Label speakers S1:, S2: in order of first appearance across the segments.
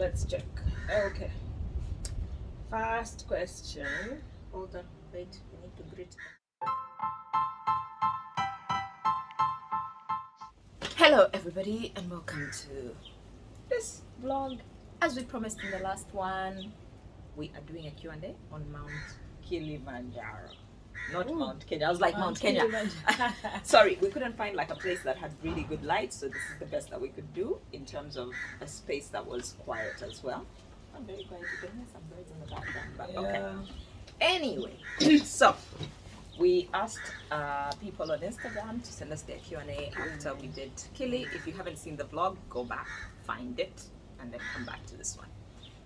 S1: let's check. Okay. First question.
S2: Hold on, wait, we need to greet. Hello everybody and welcome to this vlog. As we promised in the last one, we are doing a Q&A on Mount Kilimanjaro. Not Mount Kenya. I was like Mount Kenya. Sorry, we couldn't find like a place that had really good light, so this is the best that we could do in terms of a space that was quiet as well. I'm very quiet. You can hear some birds in the background, but okay. Anyway, so we asked people on Instagram to send us their Q&A after we did Kili. If you haven't seen the vlog, go back, find it, and then come back to this one.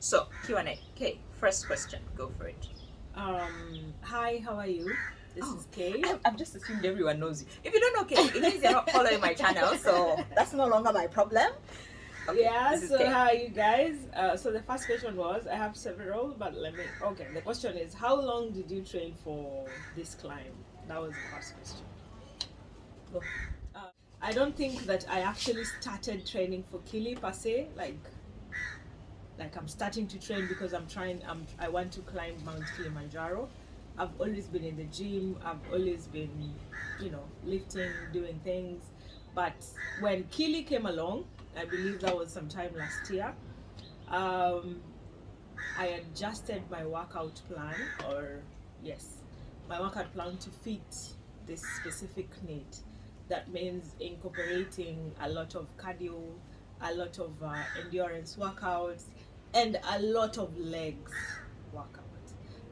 S2: So Q&A. Okay, first question. Go for it.
S1: Hi, how are you? This is Kay.
S2: I've just assumed everyone knows you. If you don't know Kay, it means you're not following my channel, so that's no longer my problem.
S1: Okay, yeah, so Kay. How are you guys? So the first question was, I have several, but okay, the question is, how long did you train for this climb? That was the first question. Go. I don't think that I actually started training for Kili per se, like I'm starting to train because I want to climb Mount Kilimanjaro. I've always been in the gym, I've always been, lifting, doing things. But when Kili came along, I believe that was sometime last year, I adjusted my workout plan, my workout plan to fit this specific need. That means incorporating a lot of cardio, a lot of endurance workouts, and a lot of legs workouts.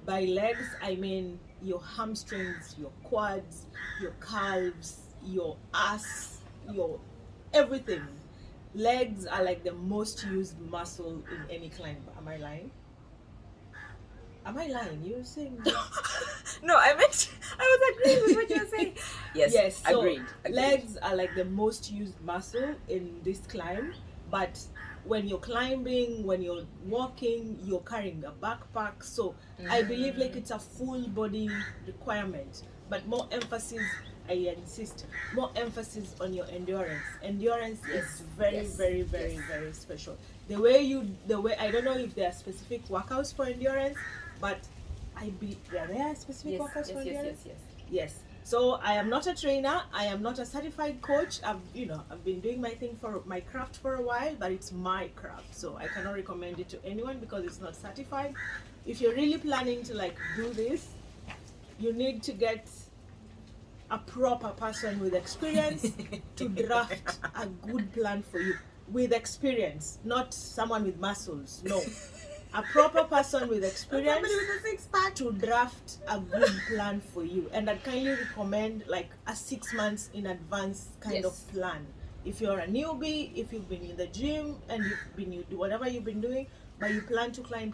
S1: By legs, I mean your hamstrings, your quads, your calves, your ass, your everything. Legs are like the most used muscle in any climb. Am I lying? Am I lying? You're saying
S2: No, I was agreeing with what you were saying. Yes,
S1: so
S2: agreed.
S1: Legs are like the most used muscle in this climb, but when you're climbing, when you're walking, you're carrying a backpack, so I believe like it's a full body requirement, but more emphasis, I insist, more emphasis on your endurance. Endurance is very special. The way I don't know if there are specific workouts for endurance, but I believe there are specific workouts for endurance. Yes. So I am not a trainer, I am not a certified coach. I've been doing my thing for my craft for a while, but it's my craft, so I cannot recommend it to anyone because it's not certified. If you're really planning to like do this, you need to get a proper person with experience to draft a good plan for you. With experience, not someone with muscles. No. A proper person with experience
S2: with a six-pack
S1: to draft a good plan for you. And I'd kindly recommend like a 6 months in advance kind of plan. If you're a newbie, if you've been in the gym and you do whatever you've been doing, but you plan to climb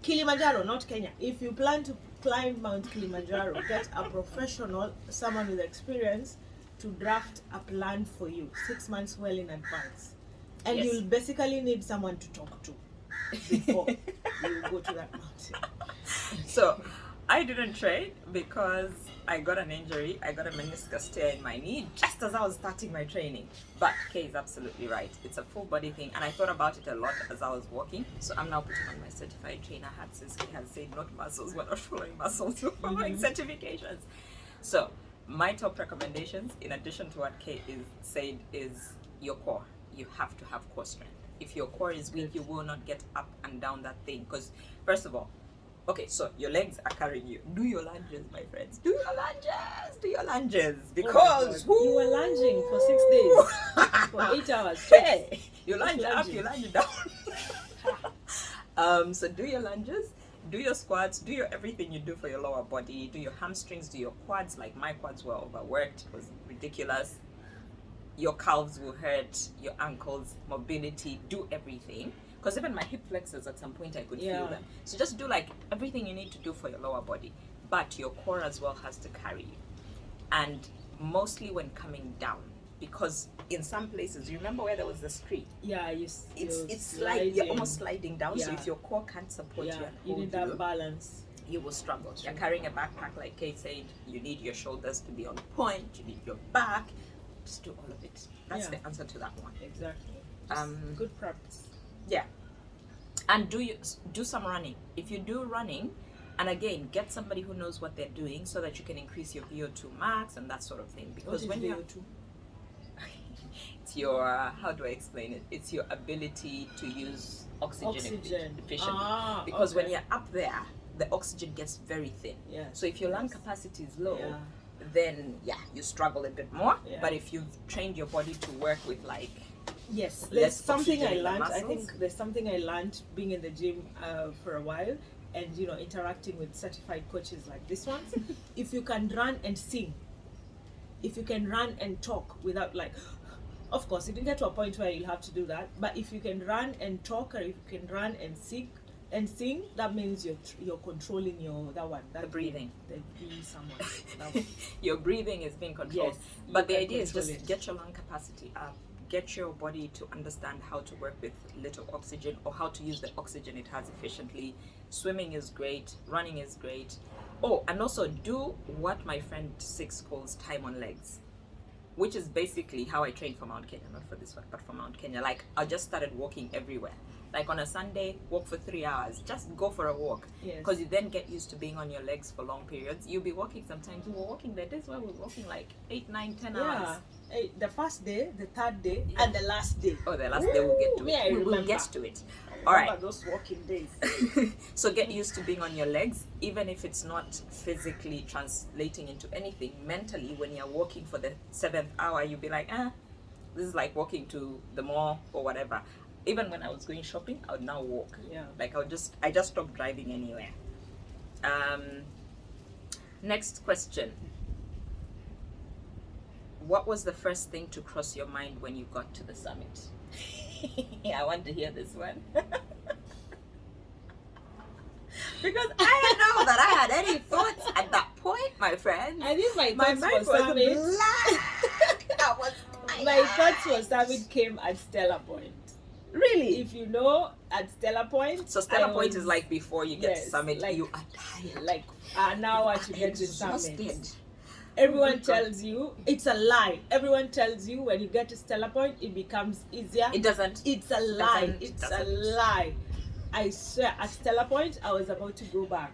S1: Kilimanjaro, not Kenya. If you plan to climb Mount Kilimanjaro, get a professional, someone with experience to draft a plan for you 6 months well in advance. And you'll basically need someone to talk to before you go to that mountain.
S2: So I didn't train because I got an injury. I got a meniscus tear in my knee just as I was starting my training. But Kay is absolutely right. It's a full body thing, and I thought about it a lot as I was walking. So I'm now putting on my certified trainer hat since Kay has said not muscles. We're not following muscles, we're following certifications. So my top recommendations, in addition to what Kay said, is your core. You have to have core strength. If your core is weak, you will not get up and down that thing. Because first of all, okay, so your legs are carrying you. Do your lunges, my friends. Do your lunges. Do your lunges. Because
S1: you were lunging for 6 days, for 8 hours.
S2: Hey, you lunge up, you lunge down. So do your lunges, do your squats, do your everything you do for your lower body. Do your hamstrings, do your quads. Like my quads were overworked. It was ridiculous. Your calves will hurt, your ankles, mobility, do everything. Because even my hip flexors at some point I could feel them. So just do like everything you need to do for your lower body. But your core as well has to carry you. And mostly when coming down. Because in some places, you remember where there was the street?
S1: Yeah,
S2: it's like you're almost sliding down. So if your core can't support you and hold
S1: you need that balance.
S2: You will struggle. You're carrying a backpack, like Kate said. You need your shoulders to be on point. You need your back. Just do all of it. That's the answer to that one.
S1: Exactly. Good practice.
S2: Yeah. And do some running. If you do running, and again, get somebody who knows what they're doing so that you can increase your VO2 max and that sort of thing. Because when you
S1: VO2?
S2: it's your how do I explain it? It's your ability to use oxygen. Efficiently. Because when you're up there, the oxygen gets very thin.
S1: Yeah.
S2: So if your lung capacity is low,
S1: Yeah.
S2: then you struggle a bit more.
S1: Yeah.
S2: But if you've trained your body to work with like
S1: Yes,
S2: less
S1: there's something I
S2: oxygen in the
S1: learned. I
S2: muscles.
S1: think there's something I learned being in the gym for a while, and interacting with certified coaches like this one. If you can run and sing, if you can run and talk without like, of course, if you get to a point where you'll have to do that. But if you can run and talk, or if you can run and sing, that means you're controlling the
S2: breathing.
S1: The breathing someone.
S2: Your breathing is being controlled.
S1: Yes,
S2: But
S1: you
S2: the
S1: can
S2: idea is
S1: control
S2: just
S1: it.
S2: get your lung capacity up. Get your body to understand how to work with little oxygen, or how to use the oxygen it has efficiently. Swimming is great. Running is great. Oh, and also do what my friend Six calls time on legs, which is basically how I trained for Mount Kenya, not for this one, but for Mount Kenya. Like, I just started walking everywhere. Like on a Sunday, walk for 3 hours. Just go for a walk.
S1: Yes.
S2: Because you then get used to being on your legs for long periods. You'll be walking sometimes. We were walking there. This is why we're walking like 8, 9, 10 hours.
S1: Hey, the first day, the third day, and the last day.
S2: Oh, the last day we'll get to
S1: Me, I
S2: it. We will
S1: remember.
S2: get to it. All right.
S1: Remember those walking days.
S2: So get used to being on your legs, even if it's not physically translating into anything. Mentally, when you're walking for the 7th hour, you'll be like, this is like walking to the mall or whatever. Even when I was going shopping, I would now walk.
S1: Yeah.
S2: Like I just stopped driving anywhere. Next question. What was the first thing to cross your mind when you got to the summit? I want to hear this one. Because I don't know that I had any thoughts at that point, my friend.
S1: I think my
S2: My
S1: thoughts
S2: mind
S1: for
S2: was
S1: summit.
S2: blank. I was
S1: My thoughts for summit came at Stella Point.
S2: Really?
S1: If you know, at Stella Point.
S2: So Stella
S1: I
S2: Point
S1: was-
S2: is like before you get to
S1: yes,
S2: summit,
S1: like-
S2: you are tired.
S1: like an hour to get to summit.
S2: Exhausted.
S1: Everyone tells you it's a lie. Everyone tells you when you get to Stella Point, it becomes easier.
S2: It doesn't.
S1: It's a lie.
S2: Doesn't-
S1: It's
S2: doesn't.
S1: a lie. I swear, at Stella Point, I was about to go back.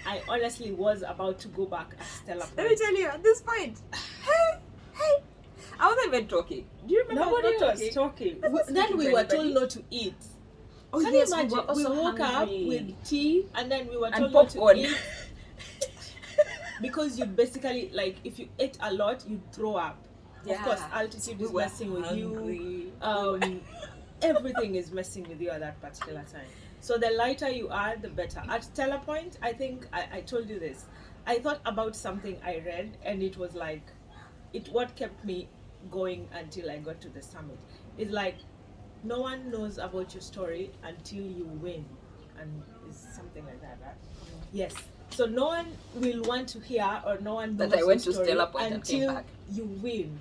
S1: I honestly was about to go back at Stella
S2: Let me
S1: Point.
S2: tell you, at this point, hey, I wasn't even talking. Do you remember?
S1: Nobody
S2: I was not
S1: was talking.
S2: I wasn't
S1: Then
S2: speaking
S1: we
S2: to
S1: were
S2: anybody.
S1: told not to eat.
S2: Oh,
S1: Can
S2: yes,
S1: you imagine?
S2: we were also
S1: woke up
S2: hungry.
S1: with tea, and then we were
S2: And
S1: told not
S2: popcorn.
S1: to eat. Because you basically, like, if you ate a lot, you throw up. Of course, altitude
S2: We
S1: is
S2: were
S1: messing with you.
S2: hungry.
S1: Everything is messing with you at that particular time. So the lighter you are, the better. At Stella Point, I think I told you this. I thought about something I read, and it was like, what kept me going until I got to the summit. It's like, no one knows about your story until you win, and it's something like that, right? Yes. So no one will want to hear, or no one knows
S2: That I went
S1: your
S2: to
S1: story
S2: Stella Point and came
S1: until
S2: back.
S1: you win.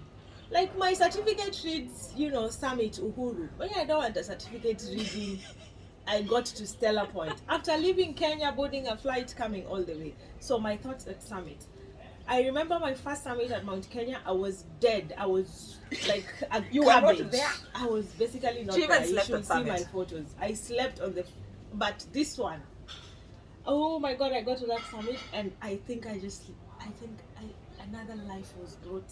S1: Like my certificate reads, Summit Uhuru. When I don't want a certificate reading, I got to Stella Point after leaving Kenya, boarding a flight, coming all the way. So my thoughts at Summit. I remember my first summit at Mount Kenya. I was dead. I was like a
S2: You were not
S1: cabbage.
S2: there.
S1: I was basically not
S2: She even
S1: there. You
S2: slept
S1: should
S2: at
S1: see
S2: Summit.
S1: my photos. I slept on the, but this one, oh my God! I got to that summit, and I think another life was brought.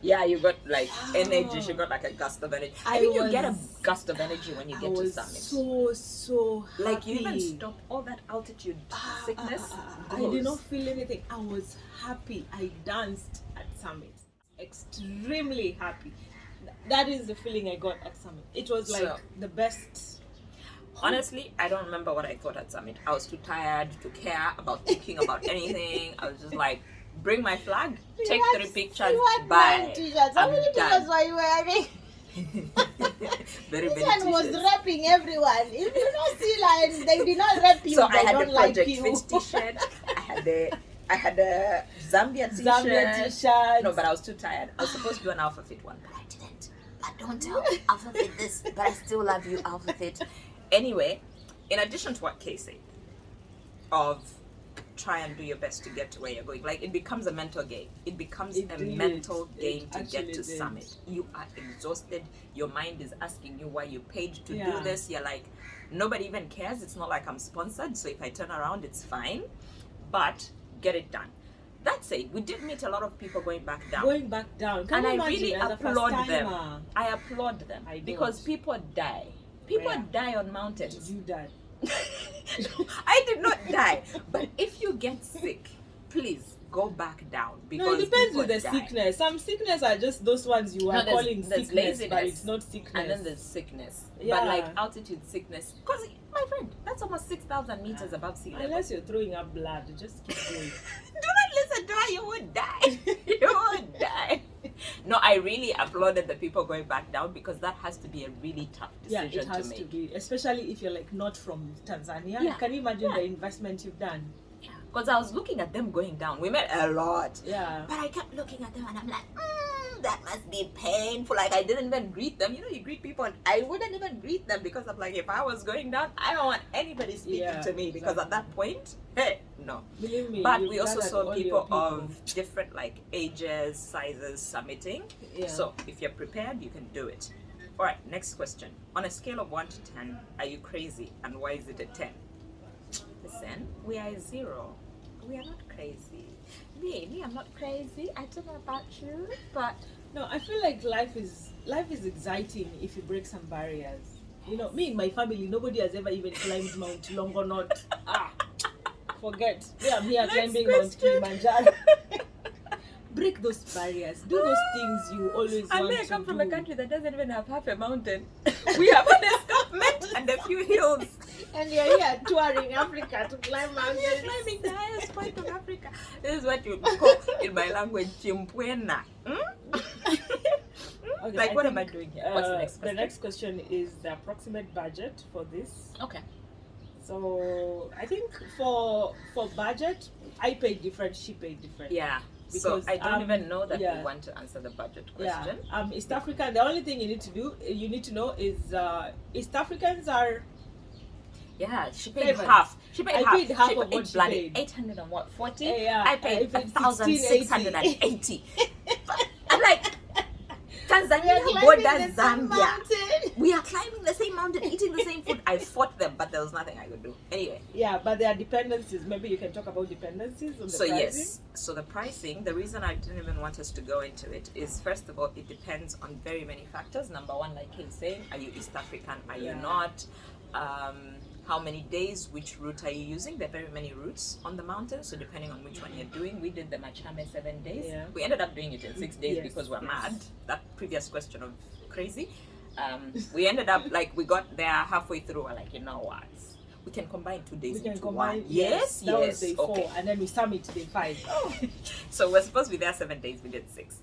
S2: Yeah, you got like energy. She got like a gust of energy. I think you get a gust of energy when you
S1: I
S2: get to
S1: was
S2: summit.
S1: so happy.
S2: Like you even stop all that altitude sickness.
S1: I did not feel anything. I was happy. I danced at summit. Extremely happy. That is the feeling I got at summit. It was like
S2: So-
S1: the best.
S2: Honestly, I don't remember what I thought at summit. I was too tired to care about thinking about anything. I was just like, bring my flag, take 3 pictures, bye.
S3: How
S2: I'm
S3: many
S2: done.
S3: t-shirts were you wearing?
S2: Very
S3: This
S2: many
S3: one was
S2: t-shirts.
S3: rapping everyone. If you don't see like they did not rap you,
S2: So
S3: they
S2: I had
S3: don't
S2: a
S3: like
S2: Project
S3: you.
S2: Fit t-shirt. I had a Zambia t-shirt.
S1: Zambia t-shirt.
S2: No, but I was too tired. I was supposed to do an Alpha Fit one, but I didn't.
S3: But don't tell me Alpha Fit this, but I still love you, Alpha Fit.
S2: Anyway, in addition to what Kay said, of try and do your best to get to where you're going. Like, it becomes a mental game. It becomes
S1: It
S2: a
S1: did.
S2: mental
S1: It
S2: game to get
S1: actually
S2: to
S1: did.
S2: summit. You are exhausted. Your mind is asking you why you paid to do
S1: Yeah.
S2: this. You're like, nobody even cares. It's not like I'm sponsored, so if I turn around, it's fine. But get it done. That said, we did meet a lot of people going back down.
S1: Going back down. Can
S2: And
S1: you
S2: I
S1: imagine
S2: really
S1: as a
S2: applaud them.
S1: first-timer?
S2: I applaud them
S1: I
S2: because
S1: don't.
S2: people die. People
S1: Where?
S2: die on
S1: Did
S2: mountains.
S1: you die?
S2: I did not die. But if you get sick, please go back down because
S1: No, it depends
S2: people
S1: with the
S2: die.
S1: sickness. Some sickness are just those ones you are
S2: No, there's-
S1: calling
S2: there's
S1: sickness, but
S2: laziness.
S1: it's not sickness.
S2: And then there's sickness.
S1: Yeah.
S2: But like altitude sickness, because my friend, that's almost 6,000 meters above sea level.
S1: Unless you're throwing up blood, just keep going.
S2: Do not listen to her, you would die. You would die. No, I really applauded the people going back down because that has to be a really tough
S1: Yeah,
S2: decision
S1: it has
S2: to
S1: to
S2: make.
S1: be, especially if you're like not from Tanzania.
S2: Yeah.
S1: Can you imagine
S2: Yeah.
S1: the investment you've done?
S2: Because I was looking at them going down. We met a lot.
S1: Yeah.
S2: But I kept looking at them and I'm like, that must be painful. Like, I didn't even greet them. You know, you greet people and I wouldn't even greet them because I'm like, if I was going down, I don't want anybody speaking
S1: Yeah,
S2: to me because at that point, hey, no.
S1: Believe me.
S2: But
S1: you've
S2: we also
S1: gathered
S2: saw
S1: all
S2: people
S1: your
S2: of different like ages, sizes submitting.
S1: Yeah.
S2: So if you're prepared, you can do it. All right, next question. On a scale of 1 to 10, are you crazy and why is it a 10? Listen, we are a 0. We are not crazy. Me, I'm not crazy. I don't know about you, but
S1: No, I feel like life is exciting if you break some barriers. You know, me and my family, nobody has ever even climbed Mount Longonot. Forget. I'm here
S2: Next
S1: climbing Mount
S2: question.
S1: Kilimanjaro. Break those barriers. Do those things you always
S2: and
S1: want
S2: me, I
S1: to
S2: come from
S1: do.
S2: a country that doesn't even have half a mountain. We have an escarpment and a few hills.
S3: And you're here touring Africa to climb
S2: We are
S3: mountains.
S2: climbing the highest point of Africa. This is what you call in my language chimpwena.
S1: Okay,
S2: Like,
S1: I
S2: what am I
S1: think,
S2: doing here? What's the next
S1: The
S2: question?
S1: next question is the approximate budget for this.
S2: Okay.
S1: So I think for budget, I paid different, she paid different.
S2: Yeah.
S1: Because,
S2: so I don't even know that
S1: yeah.
S2: we want to answer the budget
S1: Yeah.
S2: question.
S1: East Africa. The only thing you need to know is East Africans are
S2: Yeah, she paid
S1: Favorites.
S2: half. She paid
S1: I
S2: half.
S1: paid half
S2: she
S1: of what she
S2: bloody
S1: paid.
S2: 800 and what? 40?
S1: Yeah,
S2: I paid
S1: I paid
S2: 1,680. I'm like,
S3: We are
S2: Tanzania
S3: climbing
S2: borders
S3: the same
S2: Zambia.
S3: mountain.
S2: We are climbing the same mountain, eating the same food. I fought them, but there was nothing I could do. Anyway,
S1: yeah, but there are dependencies. Maybe you can talk about dependencies on the
S2: so
S1: pricing.
S2: yes, so the pricing, the reason I didn't even want us to go into it is, first of all, it depends on very many factors. Number one, like he's saying, are you East African? Are you
S1: Yeah.
S2: not? How many days? Which route are you using? There are very many routes on the mountain, so depending on which one you're doing, we did the Machame 7 days.
S1: Yeah.
S2: We ended up doing it in 6 days
S1: Yes,
S2: because we're
S1: yes.
S2: mad. That previous question of crazy. We ended up like we got there halfway through. We're like, you know what? We can combine 2 days
S1: We can
S2: into
S1: combine.
S2: one. Yes,
S1: that
S2: yes.
S1: was day 4, and then we summit day 5.
S2: So we're supposed to be there 7 days. We did 6.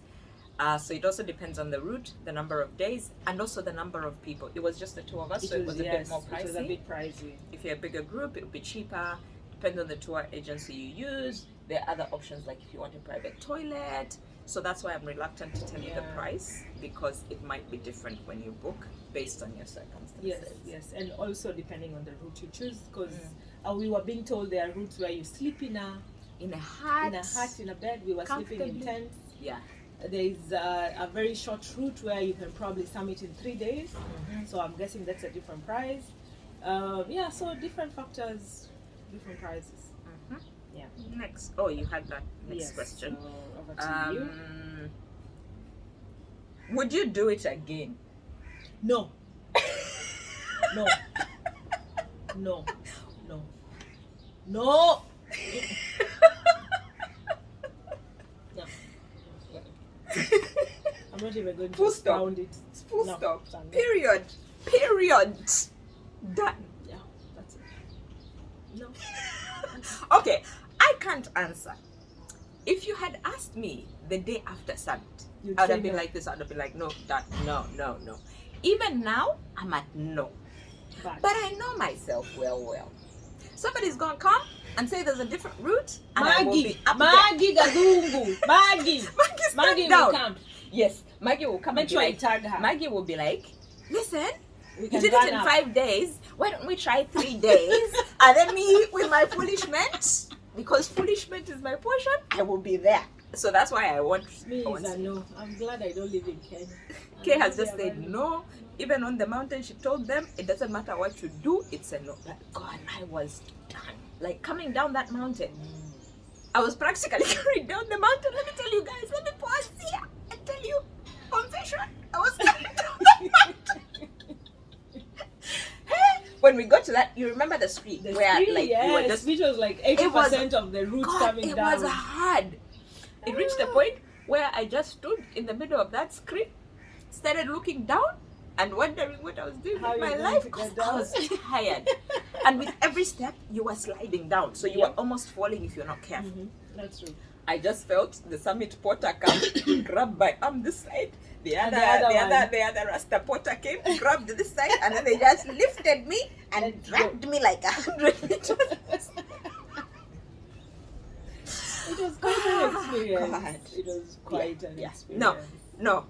S2: So it also depends on the route, the number of days, and also the number of people. It was just the 2 of us, so it was a bit more
S1: It was a
S2: pricey.
S1: bit pricey.
S2: If you're a bigger group, it would be cheaper. Depends on the tour agency you use. There are other options like if you want a private toilet. So that's why I'm reluctant to tell you the
S1: Yeah.
S2: price, because it might be different when you book based on your circumstances.
S1: Yes, and also depending on the route you choose, because we were being told there are routes where you sleep in a
S2: hut.
S1: in a bed. We were sleeping in
S2: Comfortably.
S1: tents.
S2: Yeah.
S1: There is a very short route where you can probably summit in 3 days. So I'm guessing that's a different price. So different factors, different prices. Yeah.
S2: Next. Oh, you had that next
S1: Yes,
S2: question.
S1: so over to you.
S2: Would you do it again?
S1: No. No. No. No. No. No. I'm not even going to
S2: Full stop.
S1: expound it.
S2: Full
S1: No.
S2: stop.
S1: No.
S2: Period. Period. Done.
S1: Yeah, that's it. No.
S2: Okay, I can't answer. If you had asked me the day after summit,
S1: You'd
S2: I would
S1: say
S2: have been
S1: no.
S2: like this. I would have been like, no, that, no. Even now, I'm at no. But I know myself well. Somebody's gonna come and say there's a different route, and I will be up there.
S1: Maggie Gadungu. Maggie.
S2: Maggie's
S1: Maggie
S2: down.
S1: will come.
S2: Yes, Maggie will come.
S1: Make
S2: and be
S1: sure you
S2: like,
S1: tag her.
S2: Maggie will be like, listen,
S1: We
S2: you
S1: can
S2: did
S1: run
S2: it in
S1: up.
S2: 5 days. Why don't we try 3 days? And then me with my foolish mates. because foolishment is my portion, I will be there. So that's why I want.
S1: Me
S2: I want
S1: is a
S2: sleep.
S1: no. I'm glad I don't live in Kenya.
S2: Kay has
S1: I'm
S2: just
S1: happy
S2: said
S1: about it.
S2: no. Even on the mountain, she told them it doesn't matter what you do, it's a no. But God, I was done. Like coming down that mountain, I was practically carried down the mountain. Let me tell you guys, let me pause here and tell you, confession, I was carried down the mountain. Hey, when we got to that, you remember the street
S1: The
S2: where
S1: street,
S2: like
S1: yes,
S2: we were just
S1: which was like
S2: It was-
S1: 80% of the route
S2: God,
S1: coming
S2: it
S1: down.
S2: was hard. It reached a point where I just stood in the middle of that screen, started looking down and wondering what I was doing
S1: How
S2: with my
S1: you going
S2: life
S1: to
S2: because
S1: get
S2: I
S1: down?
S2: was tired. And with every step, you were sliding down. So you were
S1: Yep.
S2: almost falling if you're not careful.
S1: Mhm, that's true.
S2: I just felt the summit porter come, grab my arm this side. The
S1: And
S2: other Rasta porter came, grabbed this side, and then they just lifted me and
S1: Let's
S2: dragged me like 100 meters.
S1: It was quite an experience.
S2: God.
S1: It was quite an
S2: Yeah.
S1: experience.
S2: No.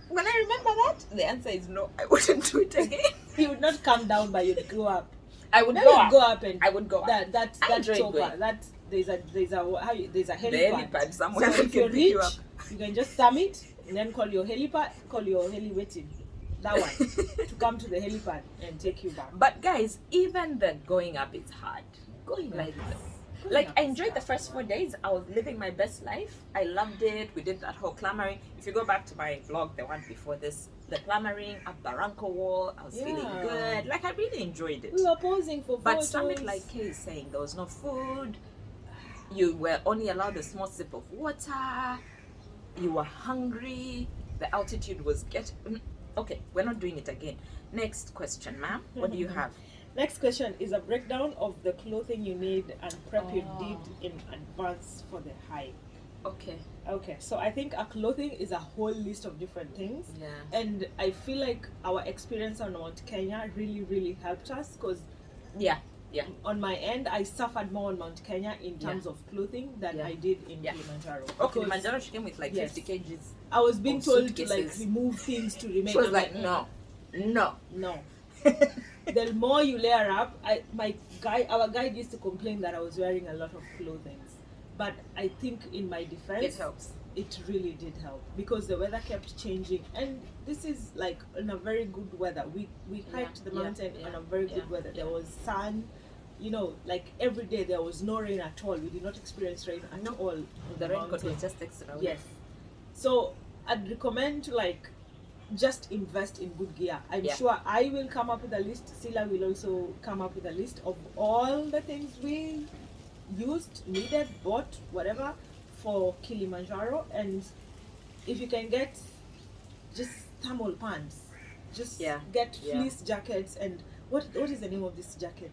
S2: When I remember that, the answer is no. I wouldn't do it again.
S1: You would not come down, but you'd go up.
S2: I would
S1: Maybe
S2: go
S1: you'd
S2: up.
S1: go up and
S2: I would go up.
S1: that
S2: I enjoyed
S1: chopper.
S2: going.
S1: That there's a
S2: The
S1: helipad.
S2: helipad somewhere
S1: So
S2: I
S1: if you
S2: can pick you
S1: reach,
S2: up.
S1: you can just summit and then call your helipad, call your heli waiting. That one to come to the helipad and take you back.
S2: But guys, even the going up is hard.
S1: Going
S2: Like,
S1: Going
S2: like
S1: up
S2: I
S1: is
S2: enjoyed the
S1: hard.
S2: first 4 days. I was living my best life. I loved it. We did that whole clamoring. If you go back to my vlog, the one before this, the clamoring up Barranco Wall, I was feeling
S1: Yeah.
S2: good. Like I really enjoyed it.
S1: We were posing for
S2: But
S1: photos.
S2: Summit, like Kay is saying, there was no food. You were only allowed a small sip of water. You were hungry. The altitude was getting. Okay, we're not doing it again. Next question, ma'am. What do you have?
S1: Next question is a breakdown of the clothing you need and prep you
S2: Oh.
S1: did in advance for the hike.
S2: Okay.
S1: Okay, so I think our clothing is a whole list of different things.
S2: Yeah.
S1: And I feel like our experience on Mount Kenya really helped us because
S2: Yeah. Yeah.
S1: on my end, I suffered more on Mount Kenya in terms of clothing than
S2: Yeah.
S1: I did in
S2: Yeah.
S1: Kilimanjaro.
S2: Oh,
S1: Because
S2: Kilimanjaro, she came with like
S1: Yes.
S2: 50 kgs.
S1: I was being
S2: of
S1: told to like
S2: suitcases.
S1: remove things to remain.
S2: She was
S1: I'm
S2: like, no.
S1: no. The more you layer up, our guide used to complain that I was wearing a lot of clothing, but I think in my defense,
S2: It helps.
S1: it really did help because the weather kept changing, and this is like in a very good weather. We hiked the mountain on a very good weather. There was sun, like every day there was no rain at all. We did not experience rain at all. On
S2: The raincoat
S1: mountain.
S2: was just extra.
S1: Yes. So I'd recommend to like just invest in good gear. I'm
S2: Yeah.
S1: sure I will come up with a list. Sila will also come up with a list of all the things we used, needed, bought, whatever for Kilimanjaro. And if you can get just thermal pants, just get fleece jackets. And what is the name of this jacket?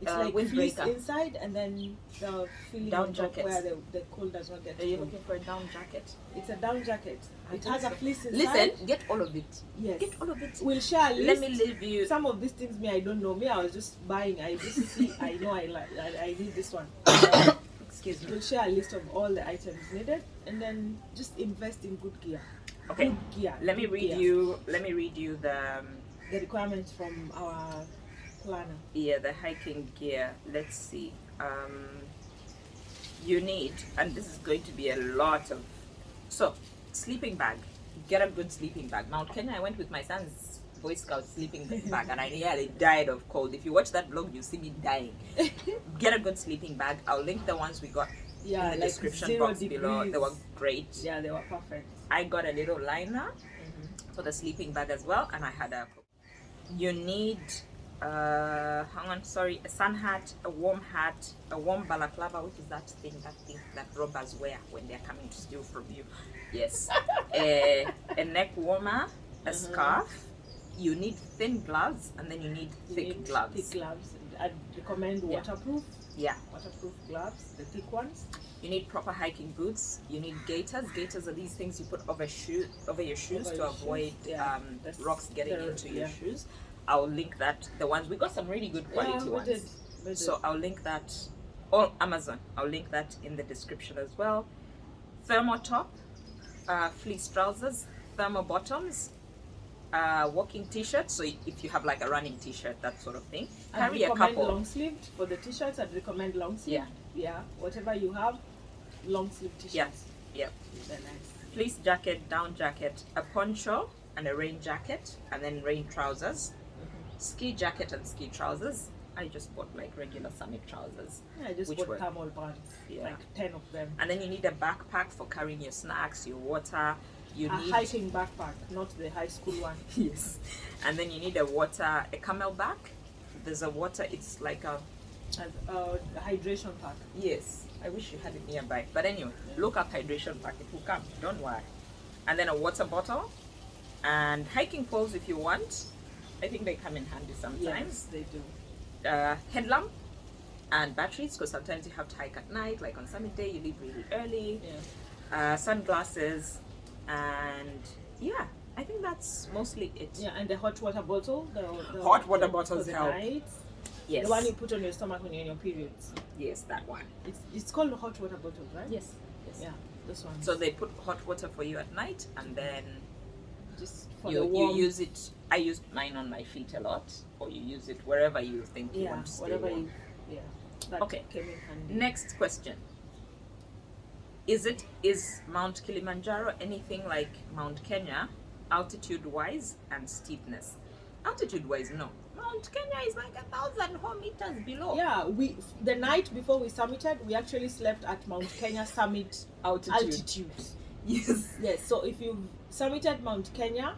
S1: It's like fleece
S2: windbreaker.
S1: inside and then the feeling
S2: Down
S1: on top
S2: jackets.
S1: where the cold does not get
S2: Are you
S1: through.
S2: looking for a down jacket?
S1: It's a down jacket.
S2: I
S1: It
S2: think
S1: has a
S2: so.
S1: fleece inside.
S2: Listen, get all of it.
S1: Yes.
S2: Get all of it.
S1: We'll share a list.
S2: Let me leave you.
S1: Some of these things I don't know. I was just buying. I just see. I know I need this one.
S2: Excuse me.
S1: We'll share a list of all the items needed and then just invest in good gear.
S2: Okay.
S1: Good gear.
S2: Let me
S1: good
S2: read
S1: gear.
S2: you. Let me read you
S1: the requirements from our planner.
S2: the hiking gear. Let's see. You need, and this is going to be a lot of. So, sleeping bag. Get a good sleeping bag. Mount Kenya, I went with my son's Boy Scout sleeping bag, and I nearly died of cold. If you watch that vlog, you see me dying. Get a good sleeping bag. I'll link the ones we got in the
S1: like
S2: description
S1: 0
S2: box below. They were
S1: degrees.
S2: great.
S1: Yeah, they were perfect.
S2: I got a little liner for the sleeping bag as well, and I had a. You need, a sun hat, a warm balaclava, which is that thing that robbers wear when they're coming to steal from you. Yes, a neck warmer, a scarf. You need thin gloves, and then you need thick gloves.
S1: Thick gloves. I'd recommend waterproof.
S2: Yeah.
S1: Waterproof gloves, the thick ones.
S2: You need proper hiking boots. You need gaiters. Gaiters are these things you put over your shoes
S1: Over
S2: to
S1: your
S2: avoid
S1: shoes, yeah.
S2: rocks getting
S1: They're-
S2: into your
S1: yeah.
S2: shoes. I'll link that. The ones we got some really good quality
S1: we
S2: ones.
S1: did. We did.
S2: So I'll link that on Amazon. I'll link that in the description as well. Thermo top, fleece trousers, thermo bottoms, walking t-shirt. So if you have like a running t-shirt, that sort of thing,
S1: I'd
S2: carry a
S1: recommend
S2: couple.
S1: long sleeved for the t-shirts. I'd recommend long sleeve.
S2: Yeah.
S1: Whatever you have, long sleeve t-shirts.
S2: Yeah.
S1: They're nice.
S2: Fleece jacket, down jacket, a poncho, and a rain jacket, and then rain trousers, ski jacket and ski trousers. I just bought like regular summit trousers.
S1: Yeah, I just
S2: Which
S1: bought
S2: were-
S1: thermal pants,
S2: Yeah.
S1: like 10 of them.
S2: And then you need a backpack for carrying your snacks, your water. You
S1: A
S2: need
S1: hiking backpack, not the high school one.
S2: yes, and then you need a camelback. There's a water. It's like a
S1: And hydration pack.
S2: yes. I wish you had it nearby. But anyway, look up hydration pack. It will come. Don't worry. And then a water bottle and hiking poles if you want. I think they come in handy sometimes.
S1: Yes, they do.
S2: Headlamp and batteries because sometimes you have to hike at night. Like on summit day, you leave really early.
S1: Yeah.
S2: Sunglasses and yeah, I think that's mostly it.
S1: Yeah, and the hot water bottle. The
S2: Hot water bottles
S1: for the
S2: help.
S1: night.
S2: Yes.
S1: The one you put on your stomach when you're in your periods.
S2: Yes, that one.
S1: It's called hot water bottle, right?
S2: Yes.
S1: Yeah, this one.
S2: So they put hot water for you at night, and then
S1: just for
S2: you
S1: the warm.
S2: use it. I use mine on my feet a lot, or you use it wherever you think you
S1: yeah,
S2: want to stay
S1: whatever
S2: warm.
S1: you. Yeah. That
S2: Okay.
S1: came in handy.
S2: Next question. Is Mount Kilimanjaro anything like Mount Kenya, altitude wise and steepness? Altitude wise, no. Mount Kenya is like 1,004 meters below.
S1: Yeah, the night before we summited, we actually slept at Mount Kenya summit altitude.
S2: Yes.
S1: Yes, so if you summited Mount Kenya,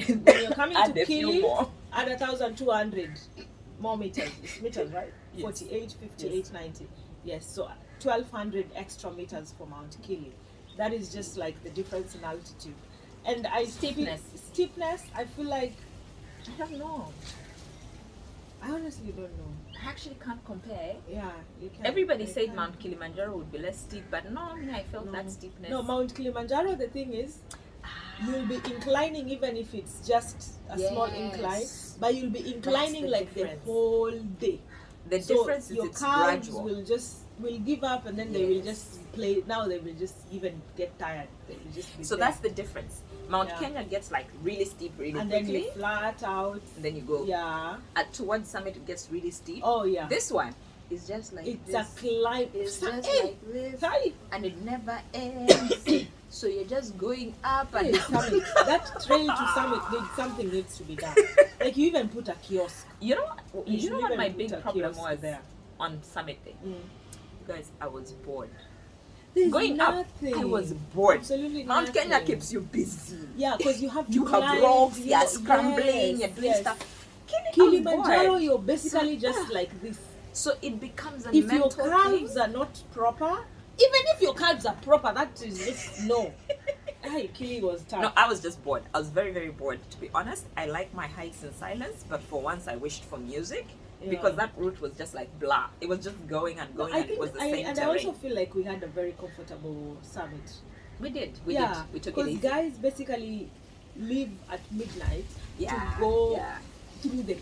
S1: when you're coming
S2: Add
S1: to
S2: a few
S1: Kili,
S2: more.
S1: add 1,200 more meters. It's meters, right?
S2: Yes.
S1: 48, 58,
S2: Yes.
S1: 90. Yes, so 1,200 extra meters for Mount Kili. That is just like the difference in altitude. And steepness, I feel like, I don't know. I honestly don't know.
S2: I actually can't compare.
S1: Yeah, you can.
S2: Everybody
S1: I
S2: said
S1: can.
S2: Mount Kilimanjaro would be less steep, but no, me, I felt that steepness.
S1: No, Mount Kilimanjaro, the thing is, you'll be inclining even if it's just a small incline,
S2: Yes.
S1: but you'll be inclining
S2: the
S1: like
S2: difference.
S1: the whole day.
S2: The
S1: So
S2: difference is
S1: your
S2: it's
S1: calves
S2: gradual.
S1: will give up, and then they will
S2: Yes.
S1: just play. Now they will just even get tired. They will just be
S2: So
S1: there.
S2: that's the difference. Mount
S1: Yeah.
S2: Kenya gets like really steep really
S1: and then
S2: quickly,
S1: you flat out.
S2: and then you go
S1: Yeah.
S2: towards summit. It gets really steep.
S1: Oh yeah.
S2: This one is just like
S1: it's
S2: this.
S1: a climb.
S2: It's
S1: Sa-
S2: just
S1: hey,
S2: like this,
S1: hey,
S2: and it never ends. So you're just going up
S1: hey,
S2: and
S1: summit. That trail to summit something needs to be done. Like you even put a kiosk.
S2: You know, you know what
S1: even
S2: my
S1: put
S2: big
S1: a
S2: problem
S1: kiosk
S2: was
S1: there.
S2: on summit day, guys. I was bored.
S1: There's
S2: Going
S1: nothing.
S2: up, I was bored.
S1: Absolutely
S2: Mount
S1: nothing.
S2: Kenya keeps you busy.
S1: Yeah, because you have to
S2: You have
S1: climb,
S2: rocks,
S1: you
S2: you're
S1: know,
S2: scrambling,
S1: yes,
S2: you're doing
S1: yes.
S2: stuff. I was
S1: Kilimanjaro,
S2: bored.
S1: you're basically just like this.
S2: So it becomes a
S1: If your
S2: mental thing.
S1: calves are not proper, even if your calves are proper, that is just no. Hey, Kili was tough.
S2: No, I was just bored. I was very, very bored. To be honest, I like my hikes in silence, but for once I wished for music because
S1: Yeah.
S2: that route was just like blah. It was just going and going,
S1: I
S2: and it
S1: think
S2: was the
S1: I,
S2: same
S1: and I
S2: terrain.
S1: also feel like we had a very comfortable summit.
S2: We did. We took it
S1: because
S2: easy.
S1: guys basically leave at midnight
S2: Yeah,
S1: to go
S2: yeah.
S1: through the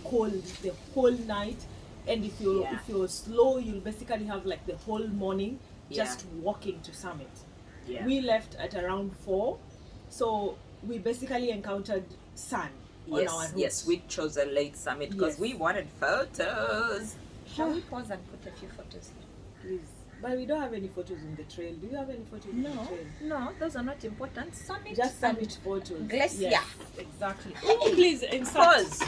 S1: whole night, and if you're slow, you'll basically have like the whole morning just walking to summit.
S2: Yeah.
S1: We left at around 4, so we basically encountered sun on our route.
S2: Yes, we chose a late summit because
S1: Yes.
S2: we wanted photos. Shall we pause and put a few photos?
S1: Please. But we don't have any photos in the trail. Do you have any photos in the trail?
S2: No, those are not important. Summit.
S1: Just summit photos.
S2: Glacier.
S1: Yes, exactly. Please insert.
S2: Pause.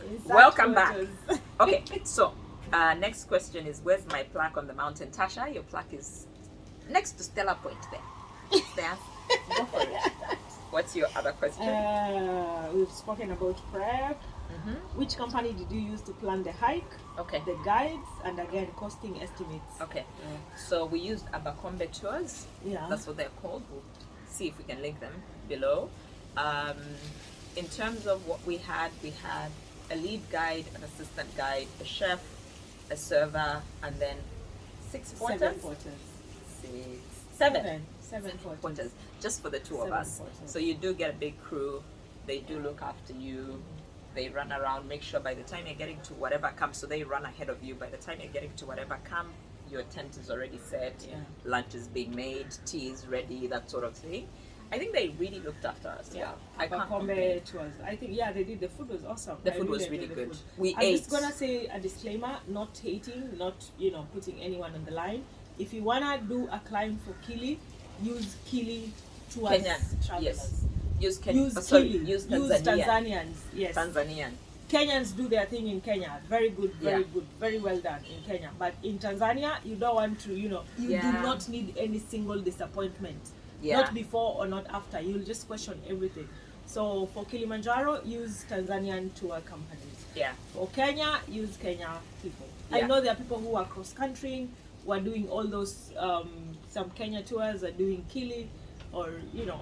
S1: Insert
S2: Welcome back.
S1: photos.
S2: Okay, so next question is where's my plaque on the mountain? Tasha, your plaque is next to Stella Point there. It's there. Go for it. What's your other question?
S1: We've spoken about prep.
S2: Mm-hmm.
S1: Which company did you use to plan the hike?
S2: Okay.
S1: The guides, and again costing estimates.
S2: Okay. So we used Abercrombie Tours.
S1: Yeah.
S2: That's what they're called. We'll see if we can link them below. In terms of what we had a lead guide, an assistant guide, a chef, a server, and then 6 porters.
S1: 7 porters.
S2: Seven
S1: Seven porters.
S2: porters, just for the two of
S1: 7
S2: us.
S1: porters.
S2: So you do get a big crew They do look after you. They run around, make sure by the time you're getting to whatever camp, so they run ahead of you. By the time you're getting to whatever camp, your tent is already set,
S1: Yeah.
S2: lunch is being made, tea is ready, that sort of thing. I think they really looked after us.
S1: Yeah,
S2: I can't
S1: compare
S2: complain.
S1: to us. I think they did. The food was awesome.
S2: The
S1: I
S2: food was really
S1: enjoyed the
S2: good.
S1: food.
S2: We
S1: I'm
S2: ate.
S1: just gonna say a disclaimer: not hating, not putting anyone on the line. If you wanna do a climb for Kili, use Kili tours
S2: Kenyan,
S1: travelers.
S2: yes. Use
S1: Kili.
S2: use
S1: Use
S2: Tanzanian.
S1: Tanzanians. Yes.
S2: Tanzanian.
S1: Kenyans do their thing in Kenya. Very good, very
S2: Yeah.
S1: good, very well done in Kenya. But in Tanzania, you don't want to, you do
S2: Yeah.
S1: not need any single disappointment.
S2: Yeah.
S1: Not before or not after. You'll just question everything. So for Kilimanjaro, use Tanzanian tour companies.
S2: Yeah.
S1: For Kenya, use Kenya people.
S2: Yeah.
S1: I know there are people who are cross-country, who are doing all those, some Kenya tours are doing Kili or,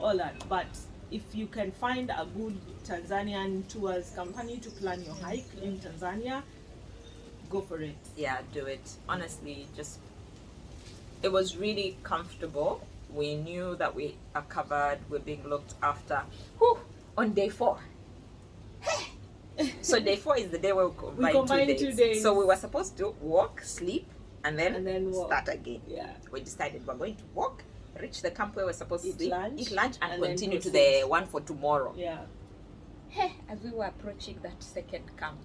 S1: all that. But if you can find a good Tanzanian tours company to plan your hike in Tanzania, go for it.
S2: Yeah, do it. Honestly, it was really comfortable. We knew that we are covered, we're being looked after. Whew, on day 4. So day 4 is the day where we combine 2 days. So we were supposed to walk, sleep, and then
S1: walk.
S2: start again.
S1: Yeah.
S2: We decided we're going to walk, reach the camp where we're supposed to
S1: Eat
S2: sleep,
S1: lunch,
S2: eat lunch, and
S1: and then
S2: continue to
S1: proceed.
S2: the one for tomorrow.
S1: Yeah.
S2: As we were approaching that second camp,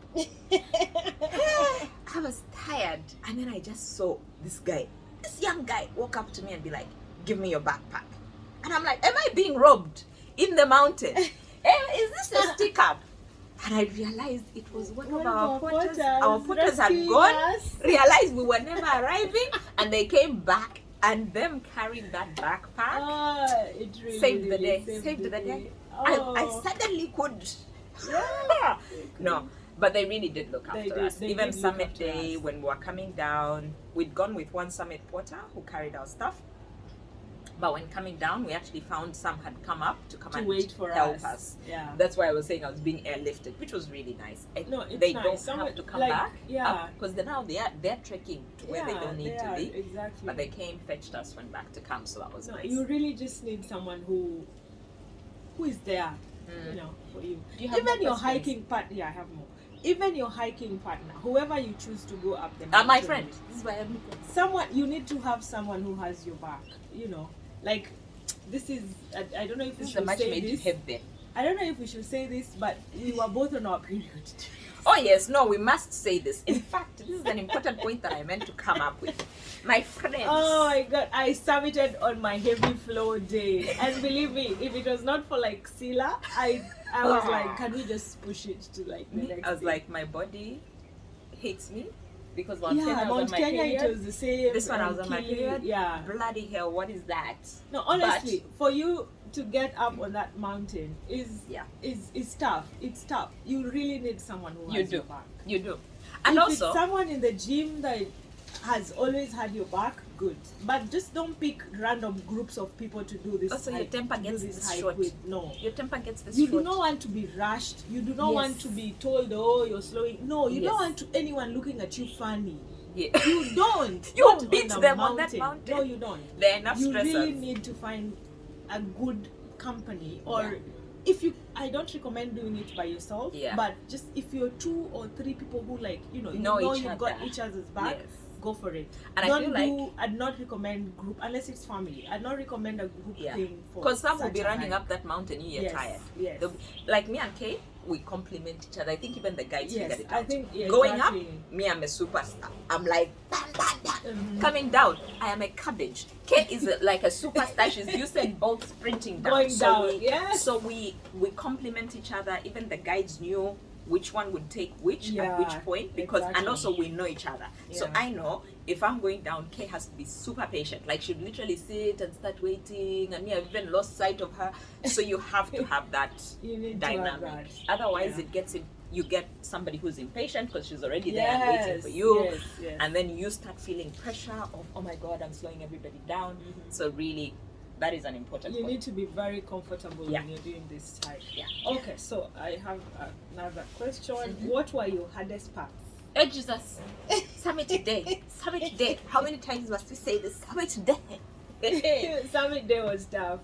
S2: I was tired, and then I just saw this young guy walk up to me and be like, "Give me your backpack." And I'm like, "Am I being robbed in the mountain? Is this a stick up?" And I realized it was one of our porters. Our porters had
S1: rescuing
S2: gone,
S1: us.
S2: realized we were never arriving, and they came back, and them carrying that backpack
S1: It really
S2: saved the
S1: really
S2: day. Saved the day.
S1: Oh.
S2: I suddenly could.
S1: Yeah.
S2: No, but they really did look
S1: They
S2: after
S1: did.
S2: us.
S1: They
S2: Even
S1: did look
S2: summit
S1: after
S2: day,
S1: us.
S2: when we were coming down, we'd gone with one summit porter who carried our stuff. But when coming down, we actually found some had come up to come
S1: To
S2: and
S1: wait for
S2: help
S1: us.
S2: us.
S1: Yeah.
S2: That's why I was saying I was being airlifted, which was really nice.
S1: No, it's
S2: they
S1: nice.
S2: don't
S1: Someone-
S2: have to come
S1: like,
S2: back.
S1: yeah.
S2: Because now they're trekking to where they don't need to be.
S1: Exactly.
S2: But they came, fetched us, went back to camp, so that was
S1: No,
S2: nice.
S1: you really just need someone who is there, for you.
S2: Do you have
S1: Even
S2: more
S1: your
S2: questions?
S1: hiking partner, I have more. Even your hiking partner, whoever you choose to go up the
S2: My
S1: mountain
S2: friend.
S1: with,
S2: This is why I'm
S1: someone you need to have someone who has your back. Like this is I don't know if we
S2: This is a
S1: should
S2: match
S1: say
S2: made in
S1: this.
S2: heaven.
S1: I don't know if we should say this, but we were both on our period.
S2: Oh yes, no, we must say this. In fact, this is an important point that I meant to come up with. My friends.
S1: Oh my god, I summited on my heavy flow day. And believe me, if it was not for like Sila, I was like, can we just push it to like the next
S2: I was
S1: day?
S2: like, my body hates me because Mount Kenya,
S1: Yeah,
S2: I was
S1: Mount
S2: on my
S1: Kenya,
S2: period.
S1: it was the same.
S2: This one I was
S1: and
S2: on my
S1: Kili,
S2: period.
S1: Yeah.
S2: Bloody hell, what is that?
S1: No, honestly, for you to get up on that mountain is tough. It's tough. You really need someone who
S2: You
S1: has
S2: do.
S1: your back.
S2: You do. And
S1: If
S2: also,
S1: it's someone in the gym that has always had your back, good. But just don't pick random groups of people to do this.
S2: Also, your
S1: hike-
S2: temper
S1: to do
S2: gets
S1: this
S2: this
S1: hike
S2: short.
S1: with. No.
S2: your temper gets this
S1: You
S2: short.
S1: do not want to be rushed. You do not
S2: Yes.
S1: want to be told, "Oh, you're slowing." No, you
S2: Yes.
S1: don't want anyone looking at you funny.
S2: Yeah.
S1: You don't.
S2: You
S1: Not
S2: won't beat
S1: on a
S2: them on that mountain.
S1: No, you don't.
S2: There are enough
S1: You
S2: stressors.
S1: really need to find a good company, or
S2: Yeah.
S1: if you. I don't recommend doing it by yourself.
S2: Yeah.
S1: But just if you're 2 or 3 people who
S2: Know each
S1: you've got
S2: other.
S1: each other's back.
S2: Yes.
S1: Go for it.
S2: And I feel like-
S1: I'd not recommend group unless it's family. I'd not recommend a group
S2: Yeah.
S1: thing for
S2: Because some will
S1: such
S2: be
S1: a
S2: running
S1: hike.
S2: up that mountain, you're
S1: Yes,
S2: tired.
S1: yes.
S2: Like me and Kay, we complement each other. I think even the guides
S1: Yes,
S2: figured it
S1: I
S2: out.
S1: think
S2: Going
S1: exactly.
S2: up, me, I'm a superstar. I'm like, bam, bam, bam.
S1: Mhm.
S2: Coming down, I am a cabbage. Kate is like a superstar. She's Usain Bolt sprinting down.
S1: Going down,
S2: we,
S1: yes.
S2: So we complement each other. Even the guides knew which one would take which
S1: Yeah,
S2: at which point because and
S1: exactly.
S2: also we know each other. So
S1: Yeah.
S2: I know if I'm going down, Kay has to be super patient. Like she'd literally sit and start waiting, and me, I've even lost sight of her. So you have to have that
S1: You need to have
S2: dynamic.
S1: that.
S2: Otherwise,
S1: Yeah.
S2: it gets in. You get somebody who's impatient because she's already there and waiting for you,
S1: Yes, yes.
S2: and then you start feeling pressure of, oh my god, I'm slowing everybody down.
S1: Mhm.
S2: So really, that is an important
S1: You
S2: point.
S1: need to be very comfortable
S2: Yeah.
S1: when you're doing this hike.
S2: Yeah.
S1: Okay, so I have another question.
S2: Mhm.
S1: What were your hardest parts?
S2: Oh Jesus, summit today, summit today. How many times must we say this? Summit today.
S1: Summit day was tough.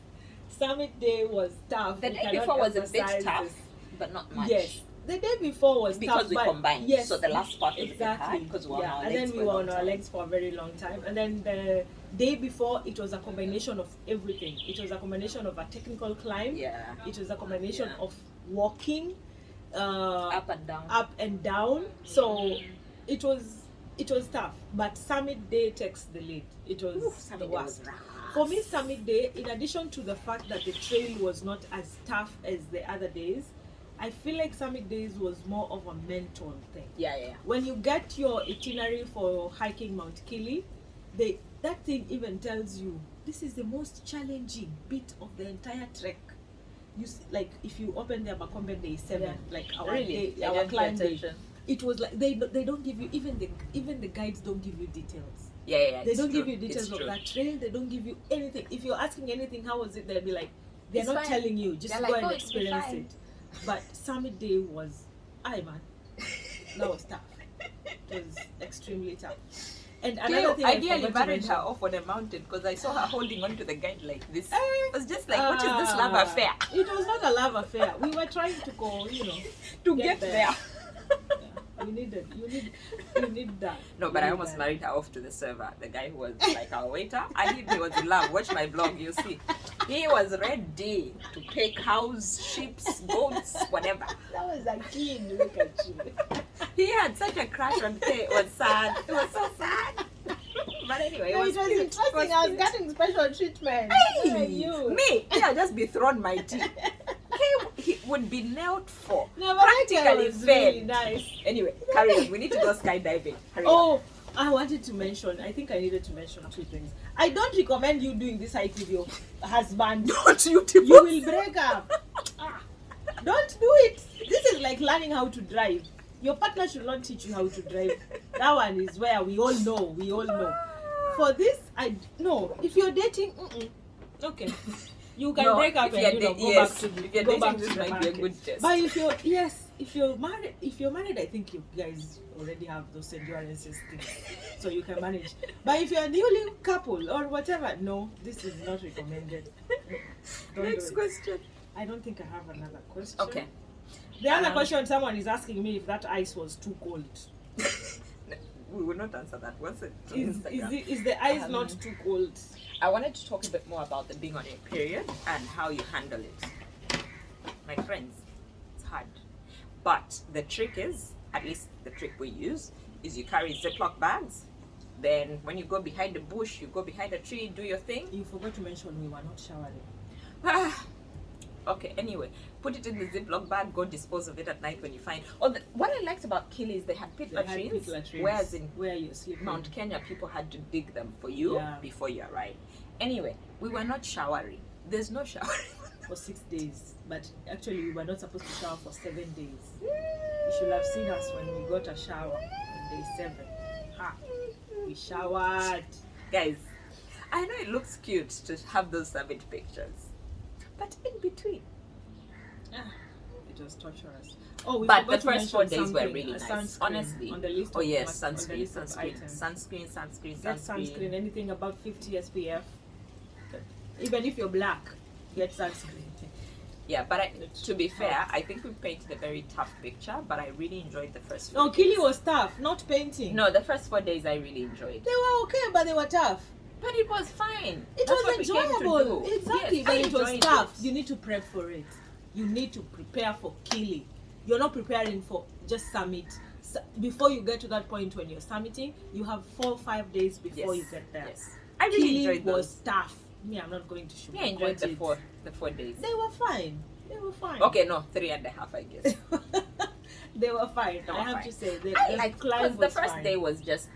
S1: Summit day was tough.
S2: The
S1: We
S2: day
S1: cannot
S2: before was a bit
S1: emphasize
S2: tough,
S1: this.
S2: but not much.
S1: Yes, the day before was
S2: Because
S1: tough,
S2: we
S1: but
S2: combined.
S1: Yes,
S2: So the last part was
S1: exactly.
S2: a bit hard because we were on our
S1: and
S2: legs
S1: then we
S2: for a
S1: were
S2: long
S1: on our
S2: time.
S1: legs for a very long time. And then the day before, it was a combination of everything. It was a combination of a technical climb.
S2: Yeah.
S1: It was a combination
S2: Yeah.
S1: of walking,
S2: Up and down.
S1: up and down. So it was tough. But Summit Day takes the lead. It was
S2: Oof,
S1: the
S2: Summit Day was
S1: worst.
S2: rough.
S1: For me, Summit Day, in addition to the fact that the trail was not as tough as the other days, I feel like Summit Days was more of a mental thing.
S2: Yeah.
S1: When you get your itinerary for hiking Mount Kili, that thing even tells you this is the most challenging bit of the entire trek. You see, like if you open the Abercrombie Day 7, like our
S2: Really?
S1: day,
S2: I
S1: our
S2: didn't pay
S1: climb day,
S2: attention.
S1: it was like they don't give you even the guides don't give you details.
S2: Yeah.
S1: They
S2: it's
S1: don't
S2: true.
S1: give you details
S2: It's
S1: of
S2: true.
S1: that trail. They don't give you anything. If you're asking anything, how was it? They'll be like, they're
S2: It's
S1: not
S2: fine.
S1: telling you. Just
S2: They're
S1: go
S2: like,
S1: and
S2: "Oh, it'll be
S1: experience
S2: fine."
S1: it. But Summit Day was, man, that was tough. It was extremely tough. And another thing I
S2: ideally
S1: forgot to
S2: married her
S1: mention.
S2: off on a mountain because I saw her holding on to the guide like this.
S1: Eh,
S2: It was just like, what is this love
S1: ah,
S2: affair?
S1: It was not a love affair. We were trying to go,
S2: To
S1: get
S2: get
S1: there.
S2: there.
S1: Yeah, you need that.
S2: No,
S1: You
S2: but I
S1: need
S2: almost
S1: that.
S2: married her off to the server, the guy who was like our waiter. He was in love. Watch my blog, you'll see. He was ready to pay cows, sheep, goats, whatever.
S1: That was a kid. Look at you.
S2: He had such a crush on Kay. It was sad. It was so sad. But anyway,
S3: No,
S2: it was cute.
S3: interesting.
S2: It was
S3: I was
S2: cute.
S3: getting special treatment.
S2: Hey,
S1: you.
S2: me, I'll just be thrown my tea. He would be knelt for.
S1: No, but that guy
S2: Practically
S1: was really
S2: fed.
S1: nice.
S2: Anyway, carry on. We need to go skydiving. Hurry up.
S1: Oh, I wanted to mention. I think I needed to mention 2 things. I don't recommend you doing this hike with your husband.
S2: Don't you
S1: You will break up. Don't do it. This is like learning how to drive. Your partner should not teach you how to drive. That one is where we all know. We all know. For this, no. If you're dating, okay, you can
S2: No,
S1: break up
S2: if you're
S1: and
S2: da-
S1: go
S2: yes,
S1: back to the
S2: if you're
S1: go
S2: dating,
S1: back
S2: this
S1: to the
S2: might be a
S1: market.
S2: good test.
S1: But if you're married, I think you guys already have those endurances things, so you can manage. But if you're a newly couple or whatever, no, this is not recommended. Don't
S2: Next
S1: do it.
S2: question.
S1: I don't think I have another question.
S2: Okay.
S1: The other
S2: Um,
S1: question, someone is asking me if that ice was too cold.
S2: We will not answer that. What's it? On
S1: Is
S2: Instagram.
S1: the ice not too cold?
S2: I wanted to talk a bit more about the being on a period and how you handle it. My friends, it's hard. But the trick is, at least the trick we use, is you carry Ziploc bags. Then when you go behind the bush, you go behind a tree, do your thing.
S1: You forgot to mention we were not showering.
S2: Okay, anyway, put it in the Ziploc bag, go dispose of it at night when you find. What I liked about Kili is they had pit
S1: They had
S2: latrines,
S1: pit latrines
S2: whereas in
S1: where you're sleeping.
S2: Mount Kenya, people had to dig them for you
S1: Yeah.
S2: before you arrived. Anyway, we were not showering. There's no showering.
S1: For 6 days, but actually we were not supposed to shower for 7 days. You should have seen us when we got a shower on day 7. Ha! We showered.
S2: Guys, I know it looks cute to have those summit pictures, but in between.
S1: It was torturous. Oh, we
S2: But
S1: forgot
S2: the
S1: to
S2: first 4
S1: mention
S2: days were
S1: something,
S2: really
S1: a
S2: nice.
S1: sunscreen
S2: Honestly.
S1: on the list.
S2: Oh
S1: of
S2: yes,
S1: on the
S2: sunscreen,
S1: list of
S2: sunscreen,
S1: items.
S2: sunscreen.
S1: Get sunscreen. Anything above 50 SPF. Even if you're black, get sunscreen.
S2: Yeah, but to be fair, I think we painted a very tough picture, but I really enjoyed the first 4
S1: No,
S2: days.
S1: Kili was tough, not painting.
S2: No, the first 4 days I really enjoyed.
S1: They were okay, but they were tough.
S2: But it was fine.
S1: It
S2: That's what
S1: was
S2: we came to
S1: enjoyable.
S2: do.
S1: Exactly,
S2: Yes,
S1: but
S2: I
S1: it was
S2: enjoyed
S1: tough.
S2: it.
S1: You need to prep for it. You need to prepare for Kili. You're not preparing for just summit. Before you get to that point when you're summiting, you have 4 or 5 days before you get there.
S2: Yes. I really
S1: Kili
S2: enjoyed those.
S1: was tough. Me, I'm not going to shoot.
S2: Yeah, I enjoyed the 4 days.
S1: They were fine. They were fine.
S2: Okay, no, 3.5, I guess.
S1: They were fine.
S2: They were
S1: I have
S2: fine.
S1: to say, the
S2: I like
S1: climb
S2: because the
S1: was
S2: first
S1: fine.
S2: day was just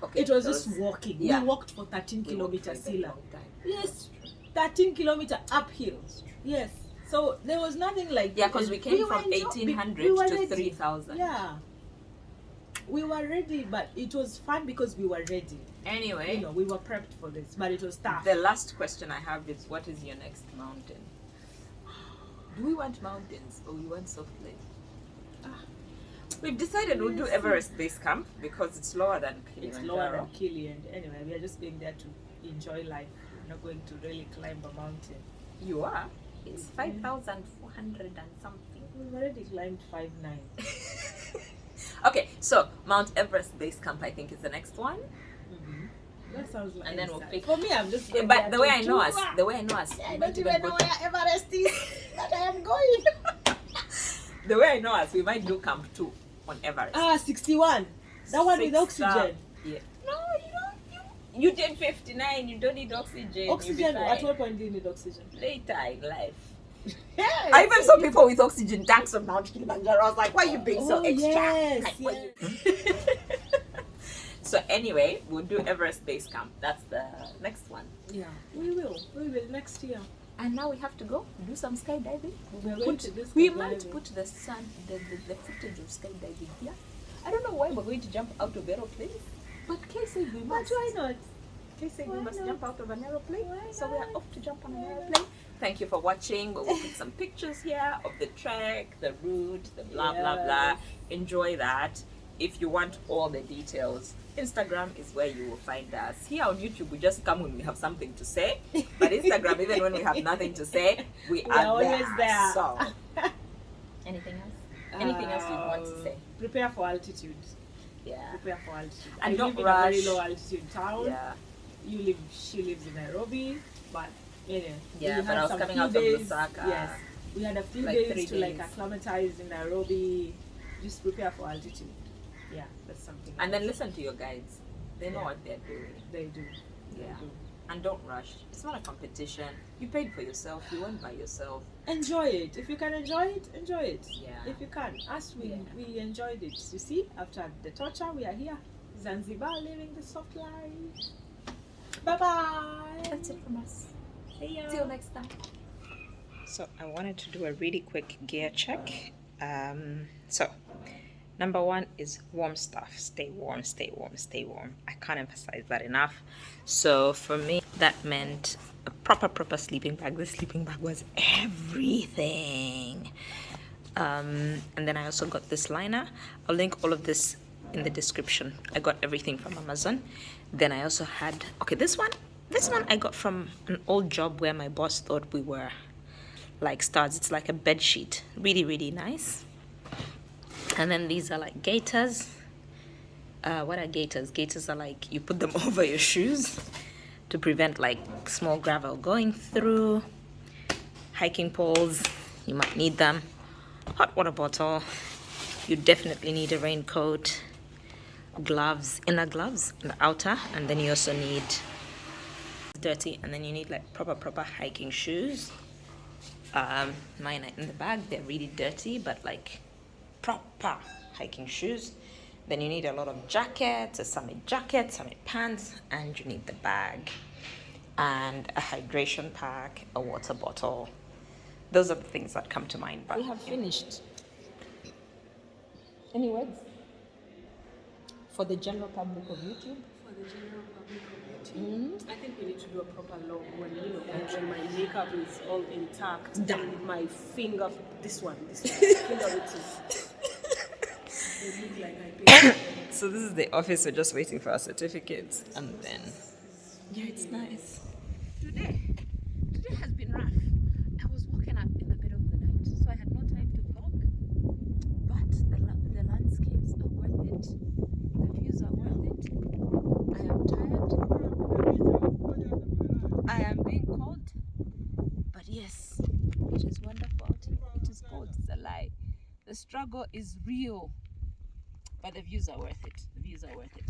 S2: okay.
S1: It was just walking.
S2: yeah.
S1: We walked for 13
S2: we walked
S1: kilometers,
S2: for a very
S1: Sila.
S2: long time.
S1: Yes, 13 kilometer uphill. Yes. So there was nothing like
S2: Yeah, because we came from
S1: were
S2: 1800
S1: we were
S2: to
S1: ready.
S2: 3000.
S1: Yeah. We were ready, but it was fun because we were ready.
S2: Anyway,
S1: You know, we were prepped for this, but it was tough.
S2: the last question I have is, what is your next mountain? Do we want mountains or we want soft place?
S1: Ah.
S2: We've decided we'll do Everest Base Camp because it's lower than
S1: It's
S2: Kilimanjaro.
S1: lower than Kili, and anyway, we are just going there to enjoy life. We're not going to really climb a mountain.
S2: You are. It's 5,400 and something.
S1: We've already climbed 5'9".
S2: Okay, so Mount Everest Base Camp, I think, is the next one.
S1: That sounds like.
S2: And then we'll pick.
S1: For me, I'm just. Going
S2: But
S1: there
S2: the way
S1: to
S2: I know
S1: do
S2: us,
S1: that.
S3: I
S2: we
S3: don't
S2: might
S3: even
S2: go
S3: know where Everest is that I am going.
S2: the way I know us, we might do Camp 2 on Everest.
S1: 61. That one with
S2: 6,
S1: oxygen.
S2: yeah. No, you don't. You did 59. You don't need oxygen. You'll be
S1: Oxygen.
S2: fine.
S1: At what point do you need oxygen?
S2: Later in life.
S1: Yes.
S2: I even saw people with oxygen tanks on Mount Kilimanjaro. I was like, why are you being so
S1: Oh,
S2: extra?
S1: yes,
S2: Like, why
S1: yes.
S2: you- So anyway, we'll do Everest Base Camp. That's the next one.
S1: Yeah, we will. We will next year.
S2: And now we have to go do some skydiving.
S1: We're going to do
S2: We
S1: skydiving.
S2: might put the footage of skydiving here. I don't know why we're going to jump out of aeroplanes, but Kay said we
S1: But
S2: must.
S1: why not?
S2: Kay said we
S1: why
S2: must
S1: not?
S2: jump out of an aeroplane.
S1: Why
S2: So we are
S1: not?
S2: off to jump on an aeroplane. Thank you for watching. We'll put some pictures here of the trek, the route, the blah blah blah.
S1: Yes.
S2: Enjoy that. If you want all the details, Instagram is where you will find us. Here on YouTube, we just come when we have something to say. But Instagram, even when we have nothing to say, we are
S1: always there.
S2: So, anything else? Anything else you want to say?
S1: Prepare for altitude.
S2: Yeah.
S1: Prepare for altitude.
S2: And
S1: I
S2: don't
S1: live in a very
S2: rush.
S1: low altitude town.
S2: Yeah.
S1: She lives in Nairobi, but
S2: Yeah,
S1: we
S2: but
S1: had
S2: I was
S1: some
S2: coming
S1: few
S2: out from
S1: days,
S2: Lusaka.
S1: Yes, we had a few
S2: Like 3
S1: days to like
S2: days.
S1: acclimatize in Nairobi. Just prepare for altitude. Yeah, that's something.
S2: And then
S1: else.
S2: listen to your guides. They know
S1: Yeah.
S2: what they're doing.
S1: They do. They
S2: Yeah.
S1: do.
S2: And don't rush. It's not a competition. You paid for yourself. You went by yourself.
S1: Enjoy it. If you can enjoy it, enjoy it.
S2: Yeah.
S1: If you can, us
S2: Yeah.
S1: we enjoyed it. You see, after the torture, we are here, Zanzibar, living the soft life. Bye bye.
S2: That's it from us.
S1: See ya.
S2: Till next time. So I wanted to do a really quick gear check. So number one is warm stuff. Stay warm, stay warm, stay warm. I can't emphasize that enough. So for me, that meant a proper sleeping bag. The sleeping bag was everything. And then I also got this liner. I'll link all of this in the description. I got everything from Amazon. Then I also had, okay, this one I got from an old job where my boss thought we were like stars. It's like a bed sheet. Really nice. And then these are like gaiters. What are gaiters? Gaiters are like you put them over your shoes to prevent like small gravel going through. Hiking poles, you might need them. Hot water bottle. You definitely need a raincoat. Gloves, inner gloves, and outer, and then you also need dirty, and then you need like proper hiking shoes. Mine are in the bag. They're really dirty, but like proper hiking shoes. Then you need a lot of jackets, a summit pants, and you need the bag and a hydration pack, a water bottle. Those are the things that come to mind. But
S1: We have finished.
S2: any words for the general public of YouTube?
S1: For the general public of YouTube, I think we need to do a proper log when when my makeup is all intact and my finger, this one, finger which is. They look like I paid.
S2: So this is the office. We're just waiting for our certificates, and then yeah, it's nice. Today has been rough. I was woken up in the middle of the night, so I had no time to vlog. But the landscapes are worth it. The views are worth it. I am tired. I am being cold. But yes, it is wonderful out here. It is cold. It's a lie. The struggle is real. But the views are worth it. The views are worth it.